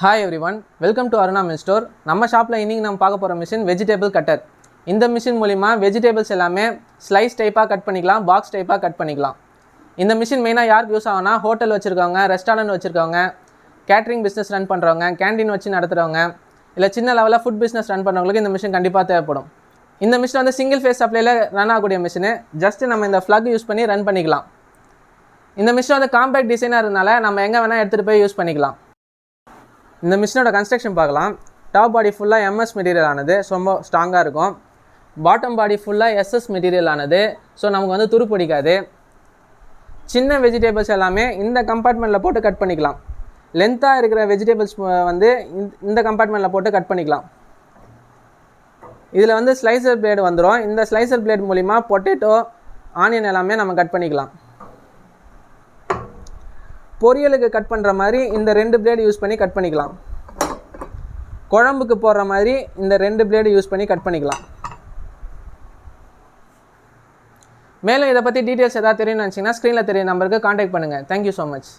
Hi everyone, welcome to Aruna mill store. நம்ம ஷாப்பில் இன்றைக்கி நம்ம பார்க்க போகிற மிஷின் வெஜிடபிள் கட்டர். இந்த மிஷின் மூலிமா வெஜிடபிள்ஸ் எல்லாமே ஸ்லைஸ் டைப்பாக கட் பண்ணிக்கலாம், பாக்ஸ் டைப்பாக கட் பண்ணிக்கலாம். இந்த மிஷின் மெயினாக யாருக்கு யூஸ் ஆகும்னா, ஹோட்டல் வச்சுருக்கவங்க, ரெஸ்டாரண்ட் வச்சுருக்கவங்க, கேட்ரிங் பிஸ்னஸ் ரன் பண்ணுறவங்க, கேண்டீன் வச்சு நடத்துகிறவங்க, இல்லை சின்ன லெவலில் ஃபுட் பிஸ்னஸ் ரன் பண்ணுறவங்களுக்கு இந்த மிஷின் கண்டிப்பாக தேவைப்படும். இந்த மிஷின் வந்து சிங்கிள் ஃபேஸ் சப்ளையில் ரன் ஆகக்கூடிய மிஷினு. ஜஸ்ட்டு நம்ம இந்த ஃப்ளக் யூஸ் பண்ணி ரன் பண்ணிக்கலாம். இந்த மிஷின் வந்து காம்பேக்ட் டிசைனாக இருந்தனால நம்ம எங்கே வேணால் எடுத்துகிட்டு போய் யூஸ் பண்ணிக்கலாம். இந்த மிஷினோட கன்ஸ்ட்ரக்ஷன் பார்க்கலாம். டாப் பாடி ஃபுல்லாக எம்எஸ் மெட்டீரியல் ஆனது, ரொம்ப ஸ்ட்ராங்காக இருக்கும். பாட்டம் பாடி ஃபுல்லாக எஸ்எஸ் மெட்டீரியல் ஆனது, ஸோ நமக்கு வந்து துரு பிடிக்காது. சின்ன வெஜிடபிள்ஸ் எல்லாமே இந்த கம்பார்ட்மெண்ட்டில் போட்டு கட் பண்ணிக்கலாம். லென்த்தாக இருக்கிற வெஜிடபிள்ஸ் வந்து இந்த கம்பார்ட்மெண்ட்டில் போட்டு கட் பண்ணிக்கலாம். இதில் வந்து ஸ்லைசர் பிளேடு வந்துடும். இந்த ஸ்லைசர் பிளேட் மூலிமா பொட்டேட்டோ, ஆனியன் எல்லாமே நம்ம கட் பண்ணிக்கலாம். பொரியலுக்கு கட் பண்ணுற மாதிரி இந்த 2 பிளேடு யூஸ் பண்ணி கட் பண்ணிக்கலாம். குழம்புக்கு போடுற மாதிரி இந்த 2 பிளேடு யூஸ் பண்ணி கட் பண்ணிக்கலாம். மேலும் இதை பற்றி டீட்டெயில்ஸ் எதாவது தெரியும்னு நினச்சிங்கன்னா ஸ்க்ரீனில் தெரிய நம்பருக்கு காண்டாக்ட் பண்ணுங்கள். Thank you so much.